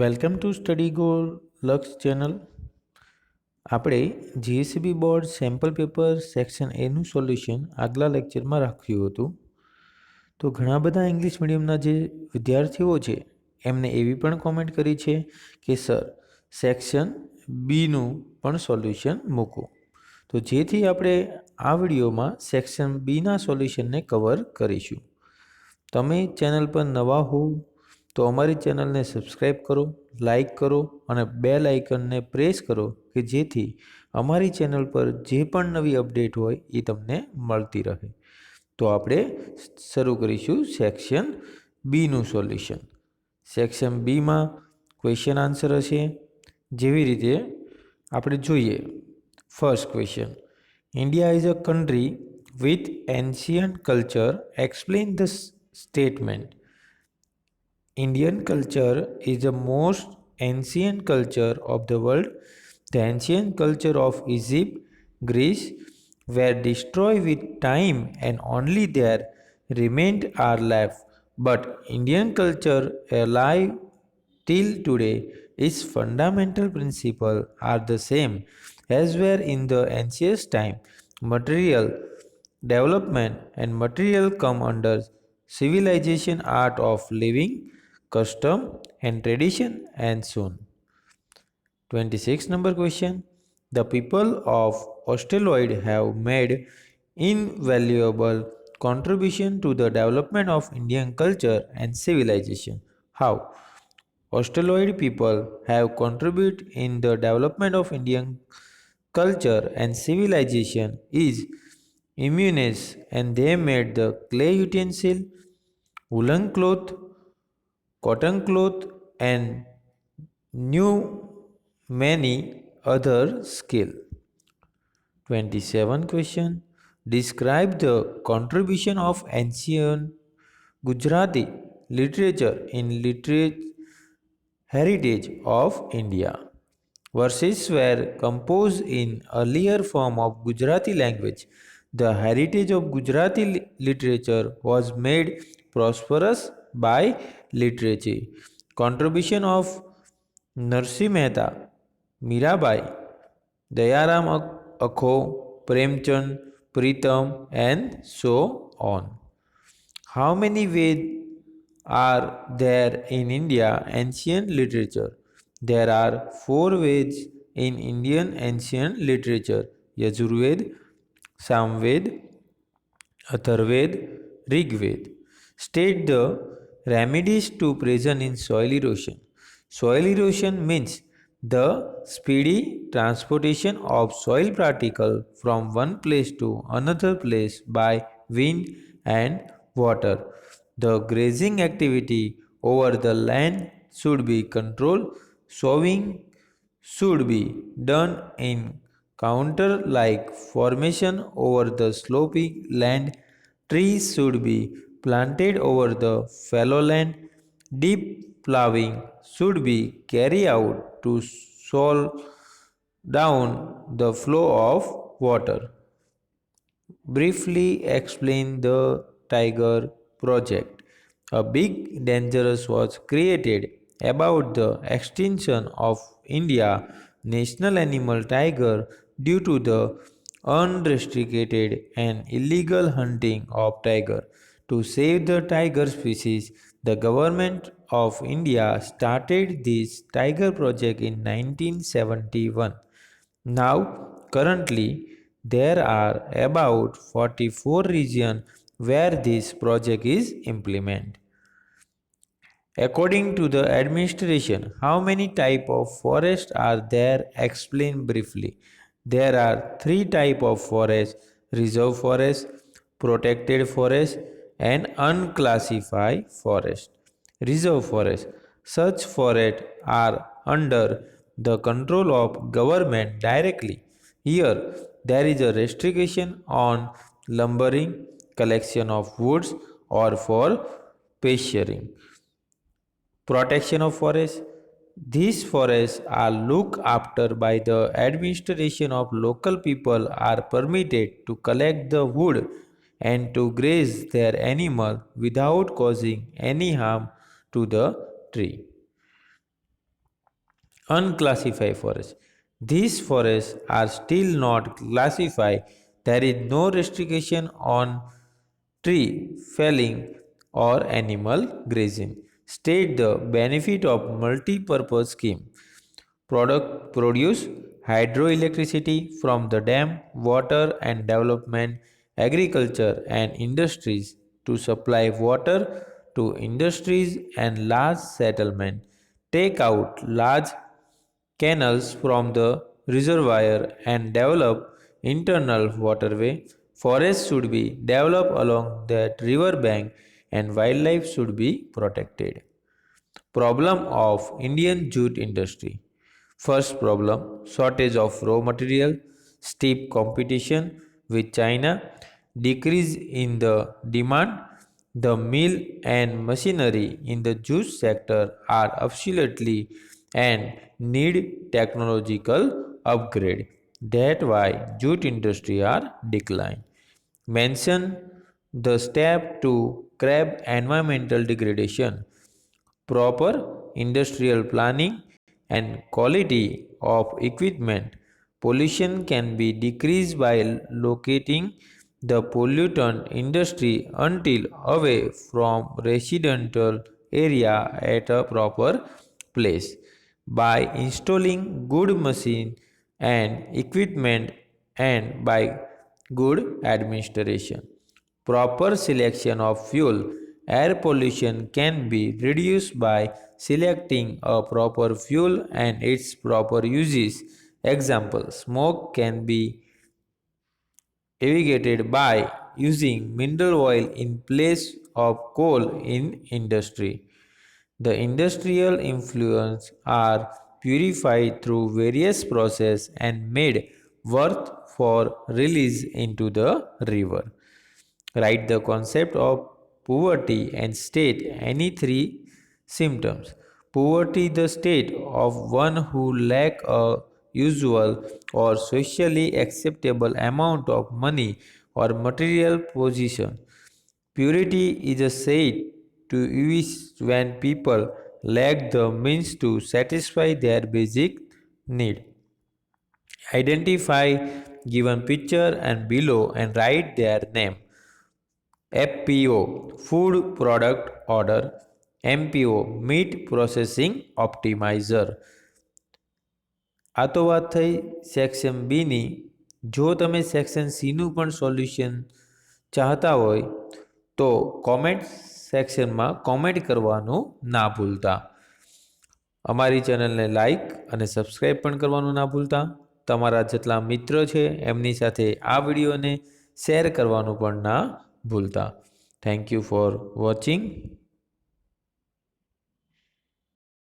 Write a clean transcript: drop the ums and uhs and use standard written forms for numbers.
Welcome to study goal લક્ષ channel. આપણે GSB board sample paper section એનું solution આગલા લેક્ચરમાં રાખ્યું હતું. તો ઘણા બધા ઇંગ્લિશ મીડિયમના જે વિદ્યાર્થીઓ છે એમને એવી પણ કોમેન્ટ કરી છે કે સર સેક્શન બીનું પણ સોલ્યુશન મૂકો. તો જેથી આપણે આ વિડીયોમાં સેક્શન બીના સોલ્યુશનને કવર કરીશું. તમે ચેનલ પર નવા હો તો અમારી ચેનલને સબસ્ક્રાઈબ કરો, લાઈક કરો અને બેલ આઇકનને પ્રેસ કરો કે જેથી અમારી ચેનલ પર જે પણ નવી અપડેટ હોય એ તમને મળતી રહે. તો આપણે શરૂ કરીશું સેક્શન બીનું સોલ્યુશન. સેક્શન બીમાં ક્વેશ્ચન આન્સર હશે. જેવી રીતે આપણે જોઈએ, first question, India is a country with ancient culture, explain the statement. Indian culture is the most ancient culture of the world. The ancient culture of Egypt, Greece were destroyed with time and only their remains are left. But Indian culture alive till today, its fundamental principles are the same as were in the ancient time. Material development and material come under civilization, art of living, custom and tradition, and so on. 26 number question. The people of Australoid have made invaluable contribution to the development of Indian culture and civilization. How? Australoid people have contributed in the development of Indian culture and civilization is immense, and they made the clay utensil, woolen cloth, cotton cloth, and knew many other skill. 27 question. Describe the contribution of ancient Gujarati literature in literature heritage of India. Verses were composed in earlier form of Gujarati language. The heritage of Gujarati literature was made prosperous by literature. Contribution of Narsi Mehta, Mirabai, Dayaram Akho, Premchand, Pritam, and so on. How many Veds are there in India ancient literature? There are 4 Veds in Indian ancient literature: Yajurved, Samved, Atharved, Rigved. State the remedies to present in soil erosion. Soil erosion means the speedy transportation of soil particle from one place to another place by wind and water. The grazing activity over the land should be controlled. Sowing should be done in counter like formation over the sloping land. Trees should be planted over the fallow land. Deep ploughing should be carried out to slow down the flow of water. Briefly explain the Tiger Project. A big dangerous was created about the extinction of India national animal tiger due to the unrestricted and illegal hunting of tiger. To save the tiger species, the government of India started this tiger project in 1971. Now, currently, there are about 44 regions where this project is implemented. According to the administration, how many type of forests are there? Explain briefly. There are 3 type of forest: reserve forest, protected forest, and unclassified forest. Reserve forest. Such forests are under the control of government directly. Here, there is a restriction on lumbering, collection of woods, or for pasturing. Protection of forests. These forests are looked after by the administration of local people, are permitted to collect the wood and to graze their animal without causing any harm to the tree. unclassified forests. These forests are still not classified. There is no restriction on tree felling or animal grazing. State the benefit of multi-purpose scheme. Produce hydroelectricity from the dam, water and development, agriculture and industries to supply water to industries and large settlement. Take out large canals from the reservoir and develop internal waterway. Forests should be developed along that river bank and wildlife should be protected. Problem of Indian jute industry. First problem, shortage of raw material, steep competition with China, decrease in the demand. The mill and machinery in the jute sector are obsolete and need technological upgrade. That's why jute industry are decline. Mention the step to curb environmental degradation. Proper industrial planning and quality of equipment. Pollution can be decreased by locating the pollutant industry until away from residential area at a proper place by installing good machine and equipment and by good administration. Proper selection of fuel. Air pollution can be reduced by selecting a proper fuel and its proper uses. Example, smoke can be alleviated by using mineral oil in place of coal in industry. The industrial influents are purified through various processes and made worth for release into the river. Write the concept of poverty and state any three symptoms. Poverty, the state of one who lack a usual or socially acceptable amount of money or material position. Purity is a state to use when people lack the means to satisfy their basic need. Identify given picture and below and write their name. FPO Food Product Order, MPO Meat Processing Optimizer. આ તો વાત થઈ section બીની. જો તમે section સીનું પણ solution ચાહતા હોય તો કોમેન્ટ સેક્શનમાં કોમેન્ટ કરવાનું ના ભૂલતા. અમારી ચેનલને લાઈક અને સબસ્ક્રાઈબ પણ કરવાનું ના ભૂલતા. તમારા જેટલા મિત્ર છે એમની સાથે આ વિડીયોને શેર કરવાનું પણ ના ભૂલતા. Thank you for watching.